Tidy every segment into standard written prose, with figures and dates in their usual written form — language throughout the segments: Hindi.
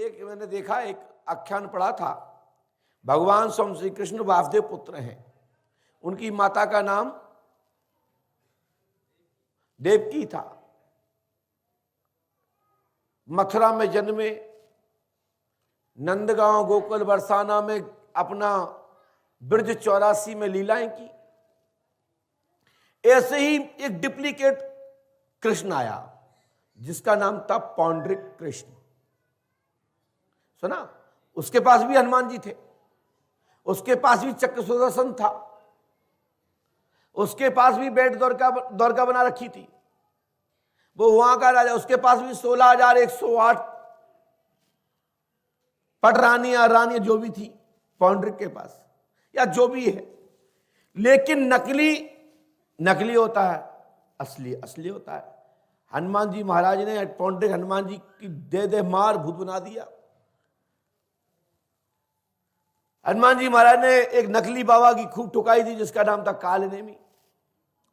एक मैंने देखा, एक आख्यान पढ़ा था, भगवान स्वयं श्री कृष्ण वासुदेव पुत्र हैं, उनकी माता का नाम देवकी था। मथुरा में जन्मे, नंदगांव गोकुल बरसाना में अपना ब्रज 84 में लीलाएं की। ऐसे ही एक डुप्लीकेट कृष्ण आया जिसका नाम था पौंड्रिक कृष्ण। सुना? उसके पास भी हनुमान जी थे, उसके पास भी चक्र सुदर्शन था, उसके पास भी बैठ द्वारका बना रखी थी, वो वहां का राजा। उसके पास भी 16,108 पट रानियां रानियां जो भी थी पौंड्रिक के पास, या जो भी है। लेकिन नकली नकली होता है, असली असली होता है। हनुमान जी महाराज ने पौंड्रिक हनुमान जी की दे मार भूत बना दिया। हनुमान जी महाराज ने एक नकली बाबा की खूब ठुकाई दी जिसका नाम था कालनेमी,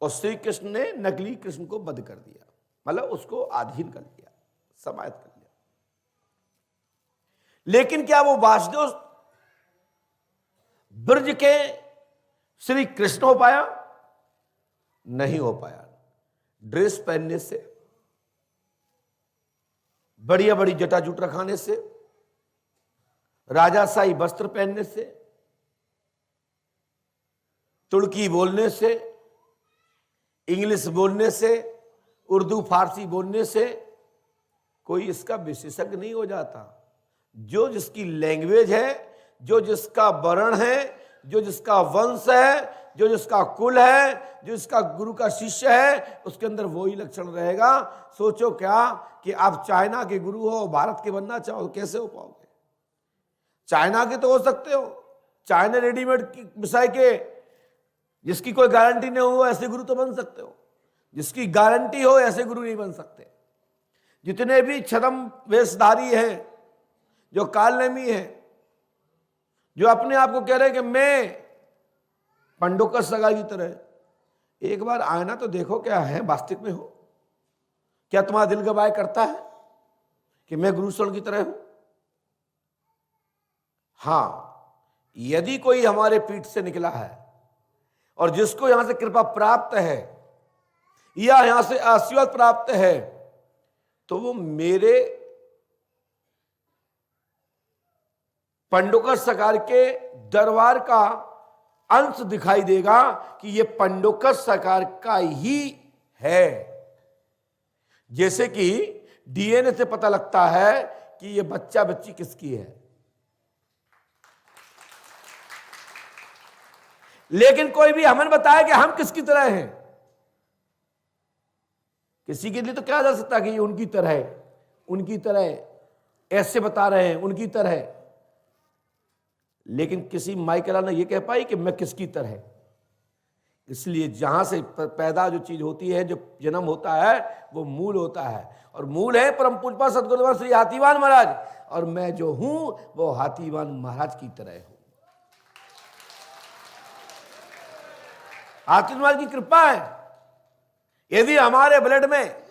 और श्री कृष्ण ने नकली कृष्ण को बंद कर दिया, मतलब उसको अधीन कर दिया, समाहित कर दिया। लेकिन क्या वो वासुदेव ब्रज के श्री कृष्ण हो पाया? नहीं हो पाया। ड्रेस पहनने से, बढ़िया बड़ी जटा जूट रखाने से, राजाशाही वस्त्र पहनने से, तुर्की बोलने से, इंग्लिश बोलने से, उर्दू फारसी बोलने से कोई इसका विशेषज्ञ नहीं हो जाता। जो जिसकी लैंग्वेज है, जो जिसका वर्ण है, जो जिसका वंश है, जो जिसका कुल है, जो जिसका गुरु का शिष्य है, उसके अंदर वही लक्षण रहेगा। सोचो क्या कि आप चाइना के गुरु हो, भारत के बनना चाहो तो कैसे हो पाओगे? चाइना के तो हो सकते हो, चाइना रेडीमेड विषय के जिसकी कोई गारंटी नहीं हो ऐसे गुरु तो बन सकते हो, जिसकी गारंटी हो ऐसे गुरु नहीं बन सकते। जितने भी छद्म वेशधारी हैं, जो कालनेमी है, जो अपने आप को कह रहे हैं कि मैं पंडोकर सगा की तरह, एक बार आईना तो देखो क्या है वास्तविक में हो। क्या तुम्हारा दिल गवाह करता है कि मैं गुरुशरण की तरह हूं? हां, यदि कोई हमारे पीठ से निकला है और जिसको यहां से कृपा प्राप्त है या यहां से आशीर्वाद प्राप्त है, तो वो मेरे पंडोकर सरकार के दरबार का अंश दिखाई देगा कि ये पंडोकर सरकार का ही है। जैसे कि डीएनए से पता लगता है कि ये बच्चा बच्ची किसकी है। लेकिन कोई भी हमें बताया कि हम किसकी तरह हैं। किसी के लिए तो क्या जा सकता कि ये उनकी तरह है, उनकी तरह ऐसे बता रहे हैं, उनकी तरह। लेकिन किसी माइकला ने यह कह पाई कि मैं किसकी तरह। इसलिए जहां से पैदा जो चीज होती है, जो जन्म होता है, वो मूल होता है, और मूल है परम पूज्य सदगुरु श्री हाथीवान महाराज। और मैं जो हूं वो हाथीवान महाराज की तरह हूं। हाथीवान महाराज की कृपा है। यदि हमारे ब्लड में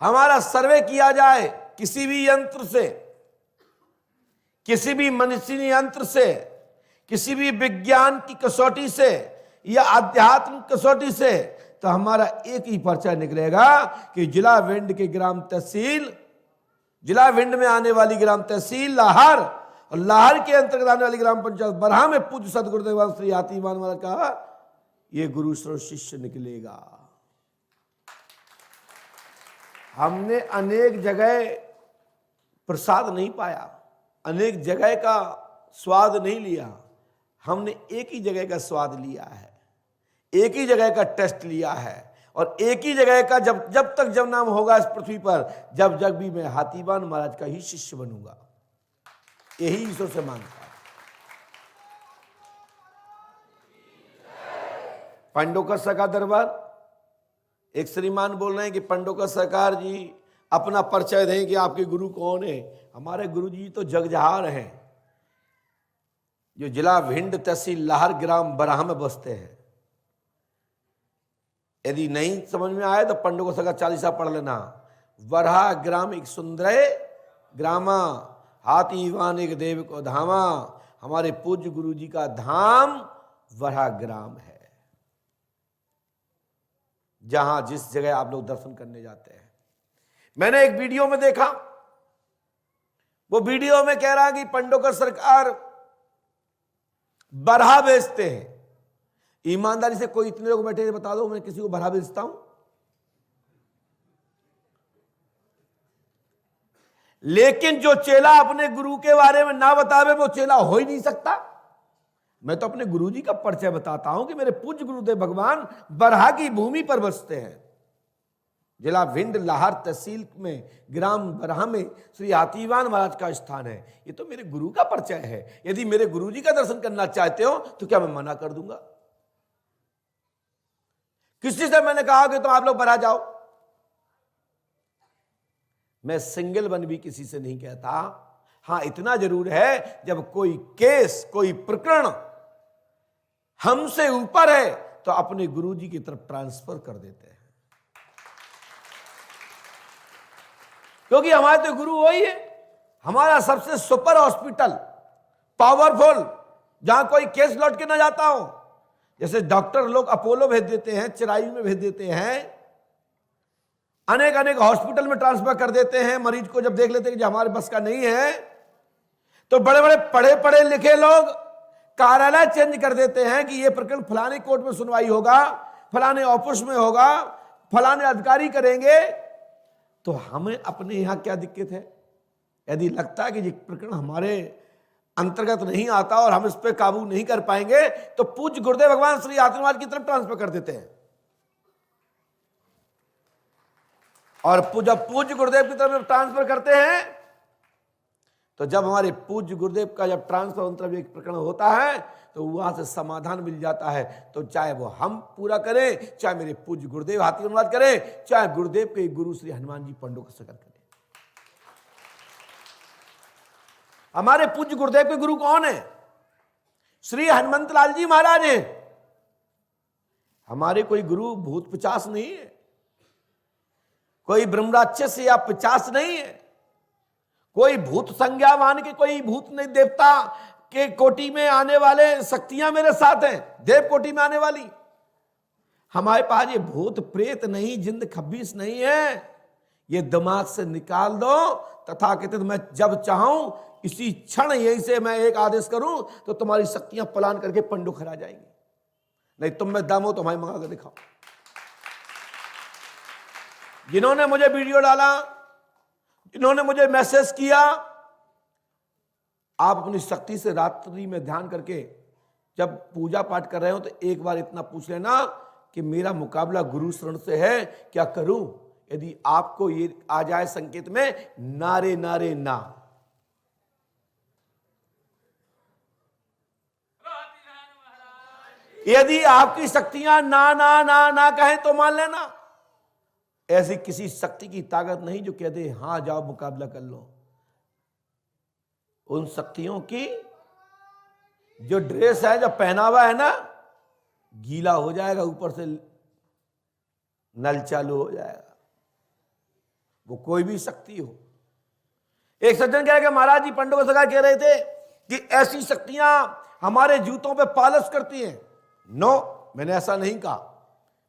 हमारा सर्वे किया जाए किसी भी यंत्र से, किसी भी मनुष्य यंत्र से, किसी भी विज्ञान की कसौटी से या आध्यात्मिक कसौटी से, तो हमारा एक ही पर्चा निकलेगा कि जिला भिंड के ग्राम तहसील, जिला भिंड में आने वाली ग्राम तहसील लाहर, और लाहर के अंतर्गत आने वाली ग्राम पंचायत बरहा में पूज्य सदगुरुदेव श्री हाथीवान महाराज का ये गुरु श्रेष्ठ शिष्य निकलेगा। हमने अनेक जगह प्रसाद नहीं पाया, अनेक जगह का स्वाद नहीं लिया, हमने एक ही जगह का स्वाद लिया है, एक ही जगह का टेस्ट लिया है, और एक ही जगह का जब तक जब नाम होगा इस पृथ्वी पर, जब भी मैं हाथीवान महाराज का ही शिष्य बनूंगा। यही ईश्वर से मांगता है। पंडोकर सरकार दरबार, एक श्रीमान बोल रहे हैं कि पंडोकर सरकार जी अपना परिचय दें कि आपके गुरु कौन है। हमारे गुरु जी तो जगजहार हैं, जो जिला भिंड तहसील लाहर ग्राम बरहा में बसते हैं। यदि नहीं समझ में आए तो पंडोकर सरकार चालीसा पढ़ लेना। वरहा ग्राम एक सुंदर ग्रामा, हाथी वान एक देव को धामा। हमारे पूज्य गुरु जी का धाम वरहा ग्राम है, जहां जिस जगह आप लोग दर्शन करने जाते हैं। मैंने एक वीडियो में देखा, वो वीडियो में कह रहा कि पंडोकर सरकार बरहा बेचते हैं। ईमानदारी से कोई इतने लोग बैठे बता दो मैं किसी को बरहा बेचता हूं? लेकिन जो चेला अपने गुरु के बारे में ना बतावे वो चेला हो ही नहीं सकता। मैं तो अपने गुरु जी का परिचय बताता हूं कि मेरे पूज्य गुरुदेव भगवान बरहा की भूमि पर बसते हैं। जिला भिंड लाहौर तहसील में ग्राम बरहा में श्री हाथीवान महाराज का स्थान है। ये तो मेरे गुरु का परिचय है। यदि मेरे गुरु जी का दर्शन करना चाहते हो तो क्या मैं मना कर दूंगा? किसी से मैंने कहा कि तो आप लोग बरहा जाओ? मैं सिंगल वन भी किसी से नहीं कहता। हां, इतना जरूर है, जब कोई केस, कोई प्रकरण हमसे ऊपर है तो अपने गुरु जी की तरफ ट्रांसफर कर देते हैं, क्योंकि हमारे तो गुरु वही है। हमारा सबसे सुपर हॉस्पिटल, पावरफुल, जहां कोई केस लौट के ना जाता हो। जैसे डॉक्टर लोग अपोलो भेज देते हैं, चिरायु में भेज देते हैं, अनेक अनेक हॉस्पिटल में ट्रांसफर कर देते हैं। मरीज को जब देख लेते हैं कि हमारे बस का नहीं है तो बड़े बड़े पढ़े पढ़े लिखे लोग कार्यालय चेंज कर देते हैं कि यह प्रकरण फलाने कोर्ट में सुनवाई होगा, फलाने ऑफिस में होगा, फलाने अधिकारी करेंगे। तो हमें अपने यहां क्या दिक्कत है? यदि लगता है कि ये प्रकरण हमारे अंतर्गत नहीं आता और हम इस पर काबू नहीं कर पाएंगे तो पूज्य गुरुदेव भगवान श्री हाथीवान की तरफ ट्रांसफर कर देते हैं। और जब पूज्य गुरुदेव की तरफ ट्रांसफर करते हैं तो जब हमारे पूज्य गुरुदेव का जब ट्रांसफर मतलब एक प्रकरण होता है तो वहां से समाधान मिल जाता है। तो चाहे वो हम पूरा करें, चाहे मेरे पूज्य गुरुदेव हाथीवान महाराज करें, चाहे गुरुदेव के गुरु श्री हनुमान जी पंडोकर सरकार करें। हमारे पूज्य गुरुदेव के गुरु कौन है? श्री हनुमंत लाल जी महाराज हैं। हमारे कोई गुरु भूत पिचास नहीं है, कोई ब्रह्मराक्षस या पिचास नहीं है, कोई भूत संज्ञावान के कोई भूत नहीं, देवता के कोटि में आने वाले शक्तियां मेरे साथ हैं, देव कोटि में आने वाली। हमारे पास ये भूत प्रेत नहीं, जिंद खब्बीस नहीं है। ये दिमाग से निकाल दो। तथा कथित मैं जब चाहूं इसी क्षण यहीं से मैं एक आदेश करूं तो तुम्हारी शक्तियां पलान करके पंडो खरा जाएंगी। नहीं तुम में दम हो तो हमारी मंगा कर दिखाओ। जिन्होंने मुझे वीडियो डाला, जिन्होंने मुझे मैसेज किया, आप अपनी शक्ति से रात्रि में ध्यान करके जब पूजा पाठ कर रहे हो तो एक बार इतना पूछ लेना कि मेरा मुकाबला गुरु शरण से है, क्या करूं? यदि आपको ये आ जाए संकेत में नारे नारे ना, यदि आपकी शक्तियां ना ना ना ना कहें तो मान लेना ऐसी किसी शक्ति की ताकत नहीं जो कह दे हां जाओ मुकाबला कर लो। उन शक्तियों की जो ड्रेस है, जो पहनावा है ना, गीला हो जाएगा, ऊपर से नल चालू हो जाएगा। वो कोई भी शक्ति हो। एक सज्जन कह रहे कि महाराज जी पंडोकर सरकार कह रहे थे कि ऐसी शक्तियां हमारे जूतों पे पॉलिश करती हैं। नो, मैंने ऐसा नहीं कहा।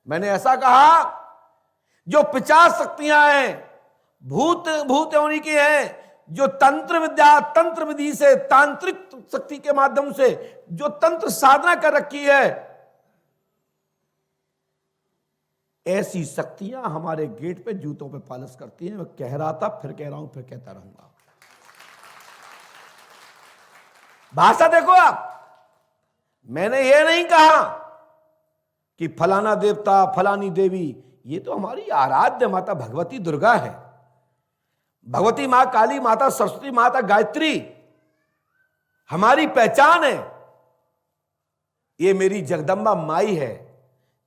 मैंने ऐसा कहा जो 50 शक्तियां हैं, भूत योनि की हैं, जो तंत्र विद्या, तंत्र विधि से, तांत्रिक शक्ति के माध्यम से जो तंत्र साधना कर रखी है, ऐसी शक्तियां हमारे गेट पे जूतों पे पॉलिश करती हैं। मैं कह रहा था, फिर कह रहा हूं, फिर कहता रहूंगा। भाषा देखो आप। मैंने ये नहीं कहा कि फलाना देवता, फलानी देवी। ये तो हमारी आराध्य माता भगवती दुर्गा है। भगवती मां काली, माता सरस्वती, माता गायत्री हमारी पहचान है। ये मेरी जगदम्बा माई है,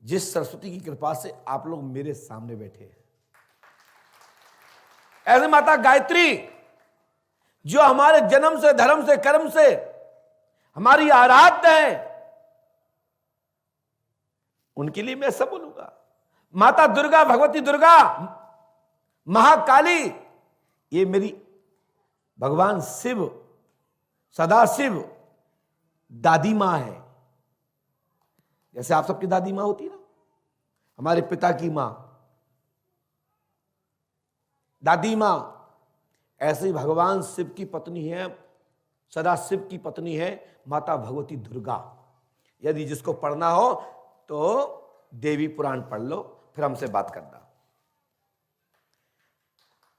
जिस सरस्वती की कृपा से आप लोग मेरे सामने बैठे हैं। ऐसे माता गायत्री जो हमारे जन्म से, धर्म से, कर्म से हमारी आराध्य है, उनके लिए मैं सब बोलूंगा। माता दुर्गा, भगवती दुर्गा महाकाली, ये मेरी भगवान शिव, सदाशिव दादी मां है। जैसे आप सबकी दादी मां होती ना, हमारे पिता की मां दादी मां, ऐसे ही भगवान शिव की पत्नी है, सदाशिव की पत्नी है माता भगवती दुर्गा। यदि जिसको पढ़ना हो तो देवी पुराण पढ़ लो, फिर हमसे बात करना।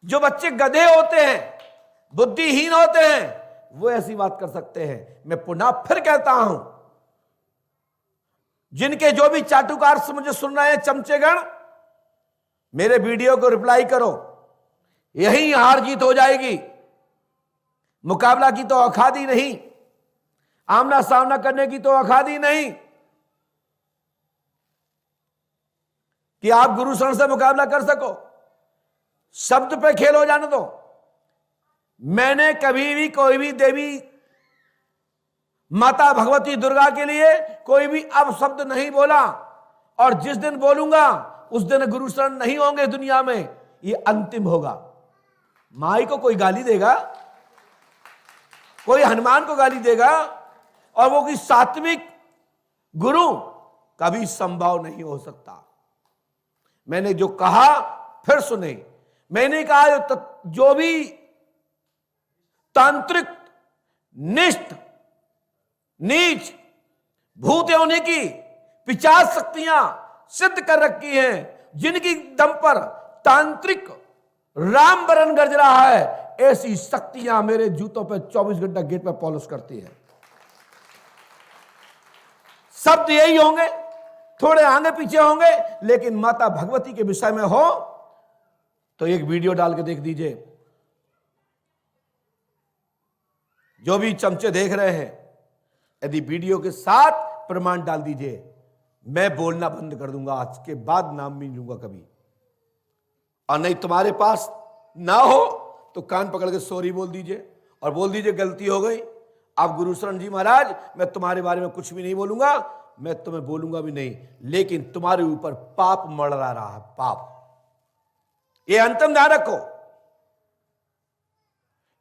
जो बच्चे गधे होते हैं, बुद्धिहीन होते हैं, वो ऐसी बात कर सकते हैं। मैं पुनः फिर कहता हूं, जिनके जो भी चाटुकार से मुझे सुन रहे हैं चमचेगण, मेरे वीडियो को रिप्लाई करो। यही हार जीत हो जाएगी। मुकाबला की तो औखादी नहीं, आमना सामना करने की तो औखादी नहीं कि आप गुरु शरण से मुकाबला कर सको। शब्द पे खेल हो जाने दो। मैंने कभी भी कोई भी देवी माता भगवती दुर्गा के लिए कोई भी अपशब्द नहीं बोला, और जिस दिन बोलूंगा उस दिन गुरु शरण नहीं होंगे दुनिया में, ये अंतिम होगा। माई को कोई गाली देगा, कोई हनुमान को गाली देगा, और वो कि सात्विक गुरु कभी संभव नहीं हो सकता। मैंने जो कहा फिर सुने, मैंने कहा जो भी तांत्रिक निष्ठ नीच भूत योनि की पिशाच शक्तियां सिद्ध कर रखी हैं, जिनकी दम पर तांत्रिक राम बरन गरज रहा है, ऐसी शक्तियां मेरे जूतों पे 24 घंटा गेट पे पॉलिश करती है। शब्द यही होंगे, थोड़े आगे पीछे होंगे, लेकिन माता भगवती के विषय में हो तो एक वीडियो डाल के देख दीजिए। जो भी चमचे देख रहे हैं, यदि वीडियो के साथ प्रमाण डाल दीजिए, मैं बोलना बंद कर दूंगा। आज के बाद नाम भी लूंगा कभी। और नहीं तुम्हारे पास ना हो तो कान पकड़ के सॉरी बोल दीजिए, और बोल दीजिए गलती हो गई। आप गुरु शरण जी महाराज, मैं तुम्हारे बारे में कुछ भी नहीं बोलूंगा, मैं तुम्हें बोलूंगा भी नहीं, लेकिन तुम्हारे ऊपर पाप मड़रा रहा है, पाप। ये अंतिम ध्यान रखो।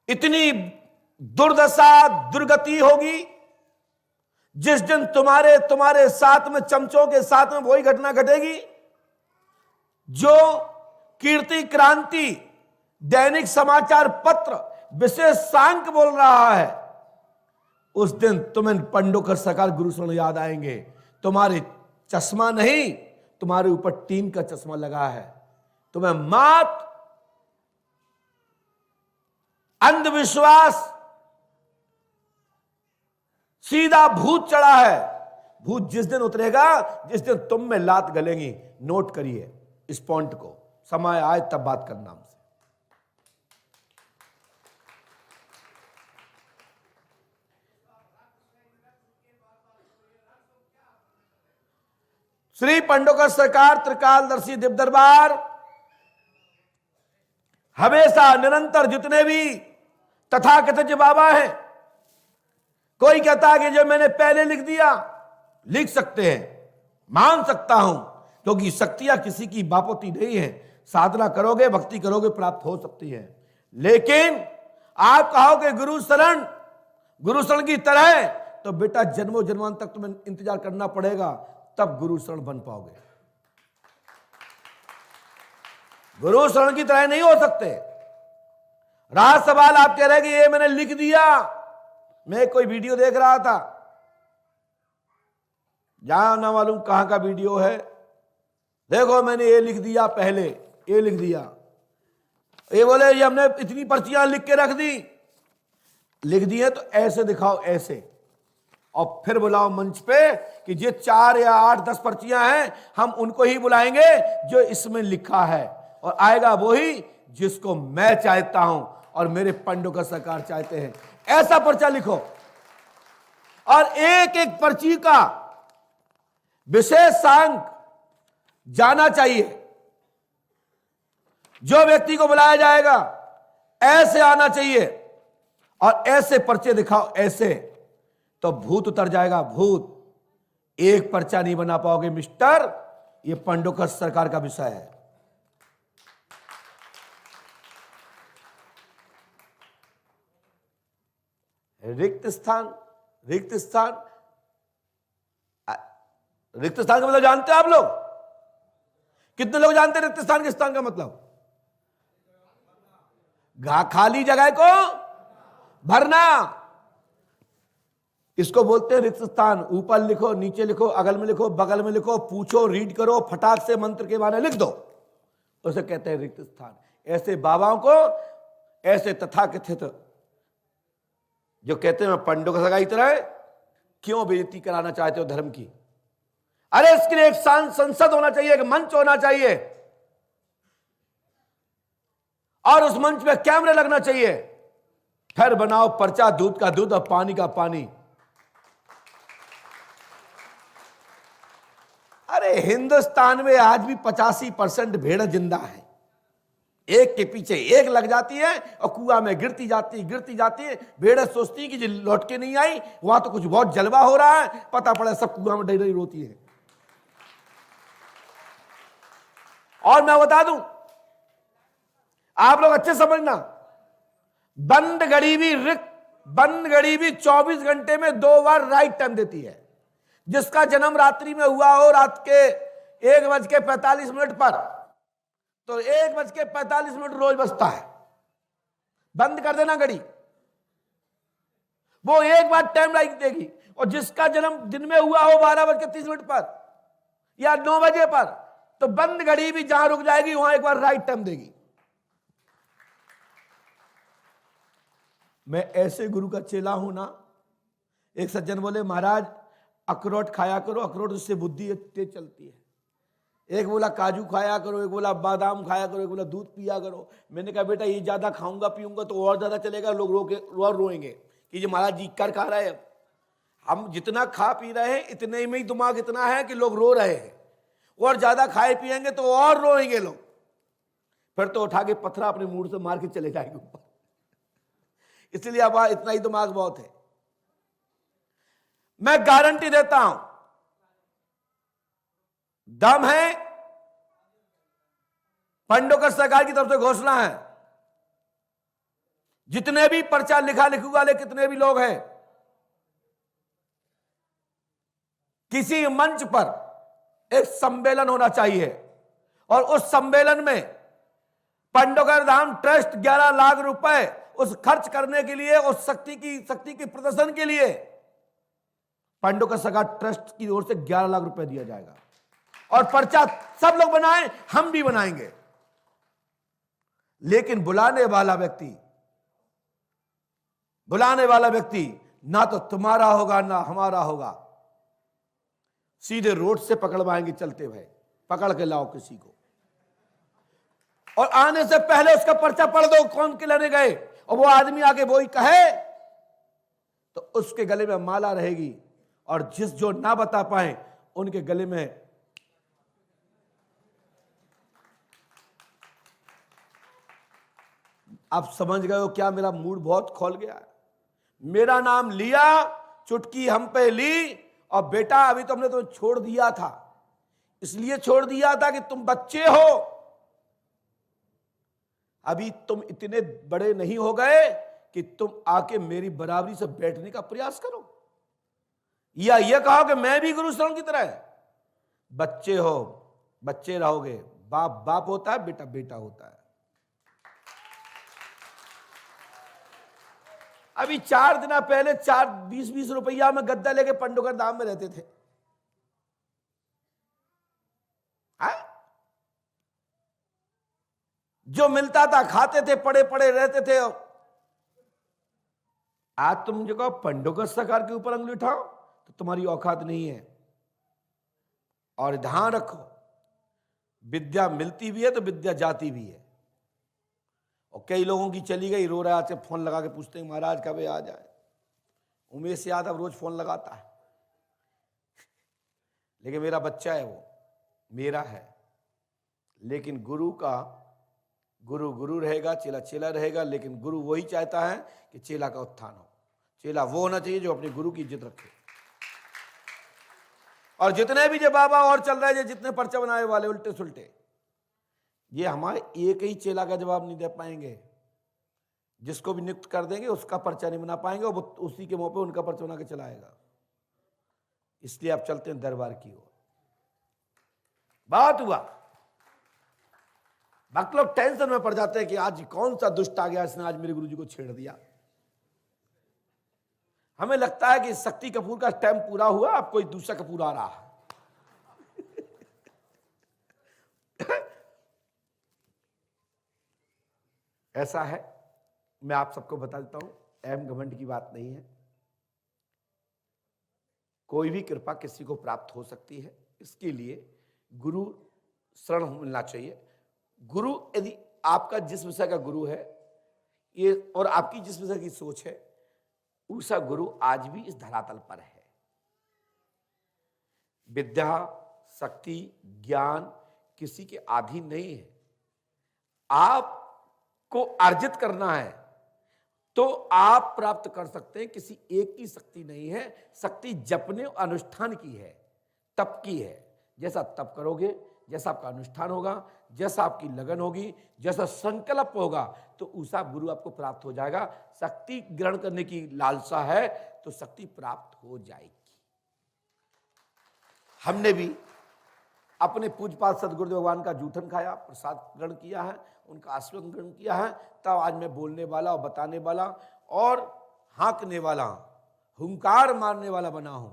इतनी दुर्दशा दुर्गति होगी जिस दिन तुम्हारे साथ में, चमचों के साथ में वही घटना घटेगी जो कीर्ति क्रांति दैनिक समाचार पत्र विशेष सांक बोल रहा है। उस दिन तुम्हें पंडोकर सरकार गुरु शरण याद आएंगे। तुम्हारे चश्मा नहीं, तुम्हारे ऊपर टीम का चश्मा लगा है। तुम्हें मात अंधविश्वास सीधा भूत चढ़ा है। भूत जिस दिन उतरेगा, जिस दिन तुम में लात गलेंगी, नोट करिए इस पॉइंट को। समय आए तब बात करना हमसे। श्री पंडोकर सरकार त्रिकालदर्शी दिव्य दरबार हमेशा निरंतर जितने भी तथाकथित बाबा हैं, कोई कहता है कि जो मैंने पहले लिख दिया, लिख सकते हैं, मान सकता हूं, क्योंकि शक्तियां किसी की बापोती नहीं है। साधना करोगे, भक्ति करोगे, प्राप्त हो सकती है। लेकिन आप कहोगे गुरु शरण की तरह, तो बेटा जन्मों जन्मांत तक तुम्हें इंतजार करना पड़ेगा, तब गुरु शरण बन पाओगे। गुरु शरण की तरह नहीं हो सकते। रहा सवाल आप कह रहे कि ये मैंने लिख दिया। मैं कोई वीडियो देख रहा था, जहां ना मालूम कहां का वीडियो है, देखो मैंने ये लिख दिया, पहले ये लिख दिया। ये बोले ये हमने इतनी पर्चियां लिख के रख दी। लिख दी है तो ऐसे दिखाओ, ऐसे, और फिर बुलाओ मंच पे कि ये 4 या 8 10 पर्चियां हैं, हम उनको ही बुलाएंगे जो इसमें लिखा है, और आएगा वही जिसको मैं चाहता हूं और मेरे पंडोकर सरकार चाहते हैं। ऐसा पर्चा लिखो, और एक एक पर्ची का विशेष सांक जाना चाहिए। जो व्यक्ति को बुलाया जाएगा ऐसे आना चाहिए, और ऐसे पर्चे दिखाओ, ऐसे, तो भूत उतर जाएगा। भूत एक पर्चा नहीं बना पाओगे मिस्टर, ये पंडोकर सरकार का विषय है। रिक्त स्थान, रिक्त स्थान, रिक्त स्थान का मतलब जानते हैं आप लोग? कितने लोग जानते हैं रिक्त स्थान के स्थान का मतलब? खाली जगह को भरना, इसको बोलते हैं रिक्त स्थान। ऊपर लिखो, नीचे लिखो, अगल में लिखो, बगल में लिखो, पूछो, रीड करो, फटाक से मंत्र के बारे में लिख दो, उसे कहते हैं रिक्त स्थान। ऐसे बाबाओं को, ऐसे तथाकथित जो कहते हैं मैं पंडों का सगाई तरह, क्यों बेइज्जती कराना चाहते हो धर्म की? अरे इसके लिए एक संसद होना चाहिए, एक मंच होना चाहिए, और उस मंच पे कैमरे लगना चाहिए, फिर बनाओ पर्चा, दूध का दूध और पानी का पानी। अरे हिंदुस्तान में आज भी 85% भेड़ जिंदा है, एक के पीछे एक लग जाती है और कुआं में गिरती जाती है। भेड़ सोचती है कि जो लौट के नहीं आई, वहां तो कुछ बहुत जलवा हो रहा है, पता पड़ा सब कुआं में डरी रोती है। और मैं बता दूं, आप लोग अच्छे समझना, बंद घड़ी भी 24 घंटे में 2 बार राइट टाइम देती है। जिसका जन्म रात्रि में हुआ हो, रात के 1:45 पर, तो 1:45 रोज बजता है। बंद कर देना घड़ी, वो एक बार टाइम लाइक देगी। और जिसका जन्म दिन में हुआ हो 12:30 पर या 9 बजे पर, तो बंद घड़ी भी जहां रुक जाएगी वहां एक बार राइट टाइम देगी। मैं ऐसे गुरु का चेला हूं ना। एक सज्जन बोले, महाराज अखरोट खाया करो, अखरोट उससे बुद्धि तेज चलती है। एक बोला काजू खाया करो, एक बोला बादाम खाया करो, एक बोला दूध पिया करो। मैंने कहा बेटा ये ज्यादा खाऊंगा पीऊंगा तो और ज्यादा चलेगा, लोग रोएंगे कि ये महाराज जी कर खा रहे हैं। हम जितना खा पी रहे हैं इतने में ही दिमाग इतना है कि लोग रो रहे हैं, और ज्यादा खाए पिएंगे तो और रोएंगे लोग, फिर तो उठा के पत्थर अपने मुंह से मार के चले जाएंगे ऊपर। इसलिए अब इतना ही दिमाग बहुत है। मैं गारंटी देता हूं, दम है, पंडोकर सरकार की तरफ से घोषणा है, जितने भी पर्चा लिखू वाले कितने भी लोग हैं, किसी मंच पर एक सम्मेलन होना चाहिए, और उस सम्मेलन में पंडोकर धाम ट्रस्ट 11 लाख रुपए उस खर्च करने के लिए, उस शक्ति की प्रदर्शन के लिए पंडोकर सरकार ट्रस्ट की ओर से 11 लाख रुपए दिया जाएगा। और पर्चा सब लोग बनाएं, हम भी बनाएंगे, लेकिन बुलाने वाला व्यक्ति ना तो तुम्हारा होगा ना हमारा होगा। सीधे रोड से पकड़वाएंगे चलते हुए, पकड़ के लाओ किसी को, और आने से पहले उसका पर्चा पढ़ दो कौन के लेने गए, और वो आदमी आगे वो ही कहे तो उसके गले में माला रहेगी, और जो ना बता पाए उनके गले में आप समझ गए हो क्या? मेरा मूड बहुत खोल गया है। मेरा नाम लिया, चुटकी हम पे ली, और बेटा अभी तो हमने तुम्हें छोड़ दिया था, इसलिए छोड़ दिया था कि तुम बच्चे हो, अभी तुम इतने बड़े नहीं हो गए कि तुम आके मेरी बराबरी से बैठने का प्रयास करो, या यह कहो कि मैं भी गुरु शरण की तरह। बच्चे हो, बच्चे रहोगे, बाप बाप होता है, बेटा बेटा होता है। अभी 4 दिन पहले 20-20 रुपया में गद्दा लेके पंडोकर धाम में रहते थे। जो मिलता था खाते थे, पड़े पड़े रहते थे। आज तुम जो कहो पंडोकर सरकार के ऊपर अंगुली उठाओ तो तुम्हारी औकात नहीं है। और ध्यान रखो, विद्या मिलती भी है तो विद्या जाती भी है। और कई लोगों की चली गई, रो रहा है, फोन लगा के पूछते हैं महाराज कब आ जाए। उमेश यादव रोज फोन लगाता है, लेकिन मेरा बच्चा है, वो मेरा है। लेकिन गुरु का गुरु गुरु रहेगा, चेला चेला रहेगा, लेकिन गुरु वही चाहता है कि चेला का उत्थान हो। चेला वो होना चाहिए जो अपने गुरु की इज्जत रखे। और जितने भी जो बाबा और चल रहे हैं, जितने पर्चा बनाए वाले उल्टे सुल्टे, ये हमारे एक ही चेला का जवाब नहीं दे पाएंगे। जिसको भी नियुक्त कर देंगे उसका पर्चा नहीं बना पाएंगे और वो उसी के मुंह पे उनका पर्चा बना के चलाएगा। इसलिए आप चलते हैं दरबार की ओर। बात हुआ, भक्त लोग टेंशन में पड़ जाते हैं कि आज कौन सा दुष्ट आ गया, इसने आज मेरे गुरुजी को छेड़ दिया। हमें लगता है कि शक्ति कपूर का टाइम पूरा हुआ, अब कोई दूसरा कपूर आ रहा है। ऐसा है, मैं आप सबको बता देता हूं, अहम घमंड की बात नहीं है। कोई भी कृपा किसी को प्राप्त हो सकती है, इसके लिए गुरु शरण मिलना चाहिए। गुरु यदि आपका जिस विषय का गुरु है ये और आपकी जिस विषय की सोच है, उसा गुरु आज भी इस धरातल पर है। विद्या, शक्ति, ज्ञान किसी के अधीन नहीं है। आपको अर्जित करना है तो आप प्राप्त कर सकते हैं, किसी एक की शक्ति नहीं है। शक्ति जपने और अनुष्ठान की है, तप की है। जैसा तप करोगे, जैसा आपका अनुष्ठान होगा, जैसा आपकी लगन होगी, जैसा संकल्प होगा, तो उसा गुरु आपको प्राप्त हो जाएगा। शक्ति ग्रहण करने की लालसा है तो शक्ति प्राप्त हो जाएगी। हमने भी अपने पूज्यपाद सदगुरुदेव भगवान का जूठन खाया, प्रसाद ग्रहण किया है, उनका आशीर्वाद ग्रहण किया है, तब आज मैं बोलने वाला और बताने वाला और हाँकने वाला, हुंकार मारने वाला बना हूं।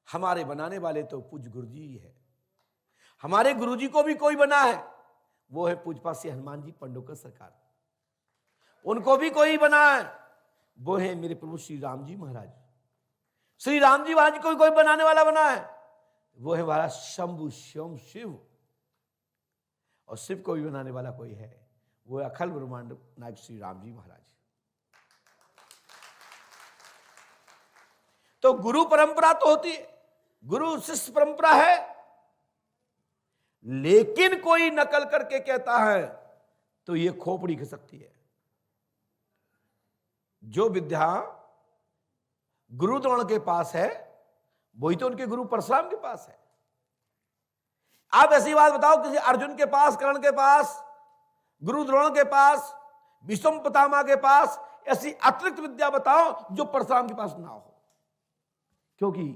हमारे बनाने वाले तो पूज्य गुरुजी ही है। हमारे गुरुजी को भी कोई बना है, वो है पूज्यपाद श्री हनुमान जी पंडोकर सरकार। उनको भी कोई बना है, वो है मेरे प्रभु श्री राम जी महाराज। श्री राम जी महाराज को भी कोई बनाने वाला बना है, वो है हमारा शंभु शिवम शिव। और शिव को भी बनाने वाला कोई है, वो है अखिल ब्रह्मांड नायक श्री राम जी महाराज। तो गुरु परंपरा तो होती है, गुरु शिष्य परंपरा है, लेकिन कोई नकल करके कहता है तो ये खोपड़ी खिसकती है। जो विद्या गुरु द्रोण के पास है वही तो उनके गुरु परशुराम के पास है। आप ऐसी बात बताओ, किसी अर्जुन के पास, कर्ण के पास, गुरु द्रोण के पास, भीष्म पितामह के पास ऐसी अतिरिक्त विद्या बताओ जो परशुराम के पास ना हो। क्योंकि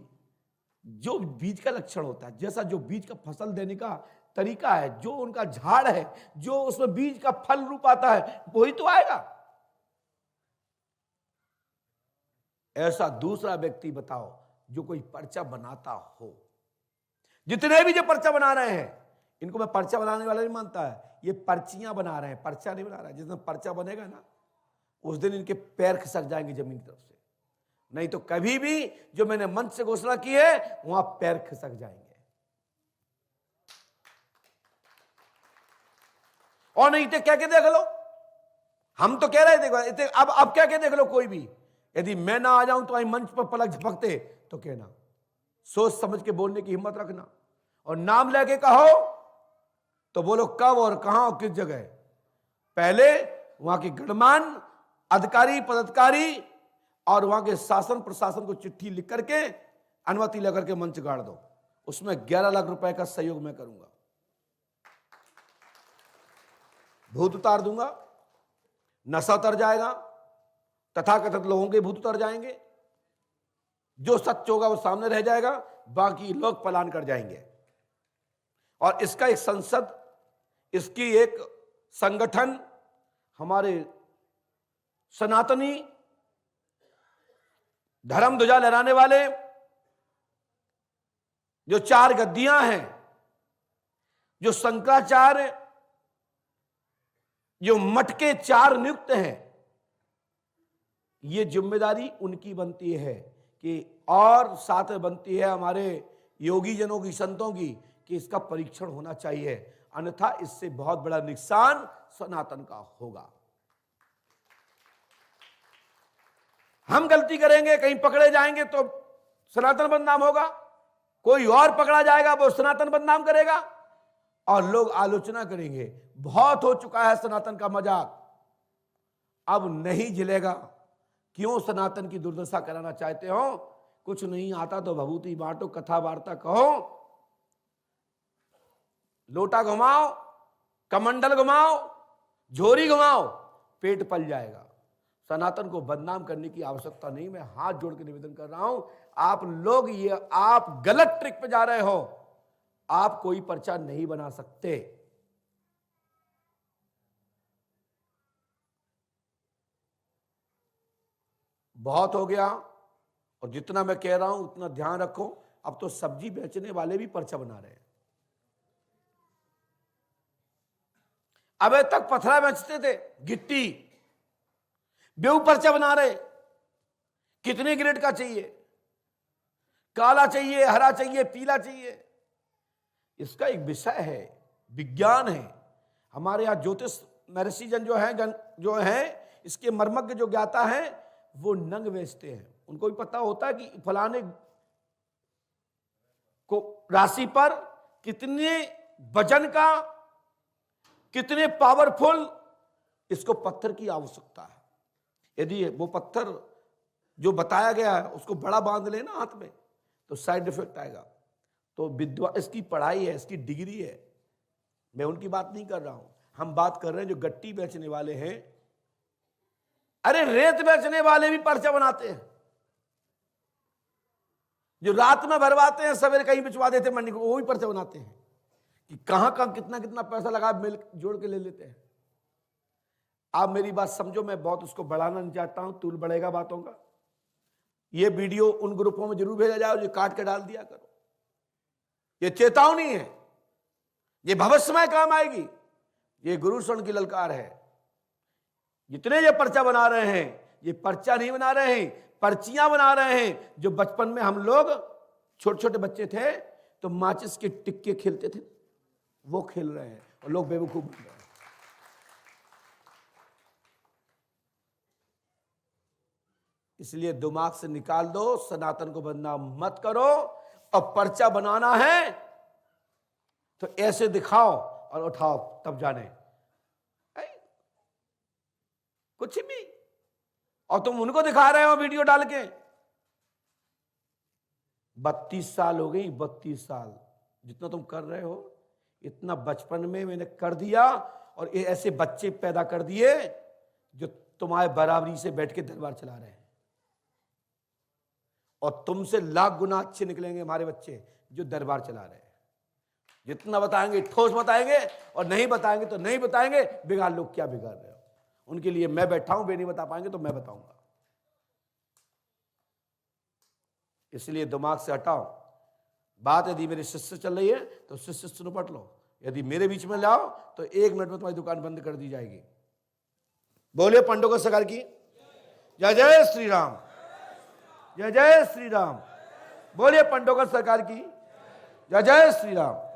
जो बीज का लक्षण होता है, जैसा जो बीज का फसल देने का तरीका है, जो उनका झाड़ है, जो उसमें बीज का फल रूप आता है, वही तो आएगा। ऐसा दूसरा व्यक्ति बताओ जो कोई पर्चा बनाता हो। जितने भी जो पर्चा बना रहे हैं, इनको मैं पर्चा बनाने वाला नहीं मानता है, ये पर्चियां बना रहे हैं, पर्चा नहीं बना रहा है। जिस दिन पर्चा बनेगा ना, उस दिन इनके पैर खिसक जाएंगे जमीन की तरफ से। नहीं तो कभी भी जो मैंने मंच से घोषणा की है वहां पैर खिसक जाएंगे। और नहीं तो क्या के देख लो, हम तो कह रहे थे अब क्या के देख लो। कोई भी यदि मैं ना आ जाऊं तो आई मंच पर पलक झपकते तो कहना, सोच समझ के बोलने की हिम्मत रखना, और नाम लेके कहो तो बोलो कब और कहां और किस जगह। पहले वहां के गणमान्य अधिकारी पदाधिकारी और वहां के शासन प्रशासन को चिट्ठी लिख करके अनुमति लेकर के मंच गाड़ दो, उसमें 11 लाख रुपए का सहयोग मैं करूंगा। भूत उतार दूंगा, नशा उतर जाएगा, तथाकथित लोगों के भूत उतर जाएंगे, जो सच होगा वो सामने रह जाएगा, बाकी लोग पलायन कर जाएंगे। और इसका एक संसद, इसकी एक संगठन, हमारे सनातनी धर्म ध्वजा लहराने वाले जो 4 गद्दियां हैं, जो शंकराचार्य, जो मठ के 4 नियुक्त हैं, ये जिम्मेदारी उनकी बनती है कि, और साथ में बनती है हमारे योगी जनों की, संतों की, कि इसका परीक्षण होना चाहिए, अन्यथा इससे बहुत बड़ा नुकसान सनातन का होगा। हम गलती करेंगे, कहीं पकड़े जाएंगे तो सनातन बदनाम होगा, कोई और पकड़ा जाएगा वो सनातन बदनाम करेगा, और लोग आलोचना करेंगे। बहुत हो चुका है सनातन का मजाक, अब नहीं झिलेगा। क्यों सनातन की दुर्दशा कराना चाहते हो? कुछ नहीं आता तो भभूति बांटो, कथा वार्ता कहो, लोटा घुमाओ, कमंडल घुमाओ, झोरी घुमाओ, पेट पल जाएगा। सनातन को बदनाम करने की आवश्यकता नहीं। मैं हाथ जोड़ के निवेदन कर रहा हूं, आप लोग ये आप गलत ट्रिक पे जा रहे हो। आप कोई पर्चा नहीं बना सकते। बहुत हो गया, और जितना मैं कह रहा हूं उतना ध्यान रखो। अब तो सब्जी बेचने वाले भी पर्चा बना रहे हैं। अब तक पथरा बेचते थे, गिट्टी, बेऊ पर्चा बना रहे। कितने ग्रेड का चाहिए? काला चाहिए, हरा चाहिए, पीला चाहिए। इसका एक विषय है, विज्ञान है। हमारे यहाँ ज्योतिष महर्षिजन जो है इसके मर्मज्ञ जो ज्ञाता है, वो नंग बेचते हैं। उनको भी पता होता है कि फलाने को राशि पर कितने वजन का, कितने पावरफुल इसको पत्थर की आवश्यकता है। यदि वो पत्थर जो बताया गया है उसको बड़ा बांध लेना हाथ में तो साइड इफेक्ट आएगा। तो विद्वान, इसकी पढ़ाई है, इसकी डिग्री है। मैं उनकी बात नहीं कर रहा हूं, हम बात कर रहे हैं जो गट्टी बेचने वाले हैं। अरे रेत बेचने वाले भी पर्चा बनाते हैं। जो रात में भरवाते हैं, सवेरे कहीं बिचवा देते मंडी को, वो भी पर्चा बनाते हैं कि कहां कहां कितना कितना पैसा लगा, मिल जोड़ के ले लेते हैं। आप मेरी बात समझो, मैं बहुत उसको बढ़ाना नहीं चाहता हूं, तूल बढ़ेगा बातों का। ये वीडियो उन ग्रुपों में जरूर भेजा जाओ जो काट के डाल दिया करो। ये चेतावनी है, ये भविष्य में काम आएगी। ये गुरु शरण की ललकार है। जितने ये पर्चा बना रहे हैं, ये पर्चा नहीं बना रहे हैं, पर्चियां बना रहे हैं। जो बचपन में हम लोग छोटे छोटे बच्चे थे तो माचिस के टिक्के खेलते थे, वो खेल रहे हैं और लोग बेवकूफ बन रहे हैं। इसलिए दिमाग से निकाल दो, सनातन को बदनाम मत करो। और पर्चा बनाना है तो ऐसे दिखाओ और उठाओ, तब जाने कुछ भी। और तुम उनको दिखा रहे हो वीडियो डाल के। 32 साल हो गई, 32 साल जितना तुम कर रहे हो, इतना बचपन में मैंने कर दिया। और ये ऐसे बच्चे पैदा कर दिए जो तुम्हारे बराबरी से बैठ के दरबार चला रहे हैं। और तुमसे लाख गुना अच्छे निकलेंगे हमारे बच्चे जो दरबार चला रहे हैं। जितना बताएंगे ठोस बताएंगे, और नहीं बताएंगे तो नहीं बताएंगे। बिगाड़ लोग क्या बिगाड़ रहे हो, उनके लिए मैं बैठा हूं। वे नहीं बता पाएंगे तो मैं बताऊंगा। इसलिए दिमाग से हटाओ बात। यदि मेरे शिष्य चल रही है तो शिष्य से निपट लो। यदि मेरे बीच में लाओ तो 1 मिनट में तुम्हारी दुकान बंद कर दी जाएगी। बोले पंडोकर सरकार की जय जय श्री राम, जय जय श्री राम। बोलिए पंडोकर सरकार की जय जय श्री राम।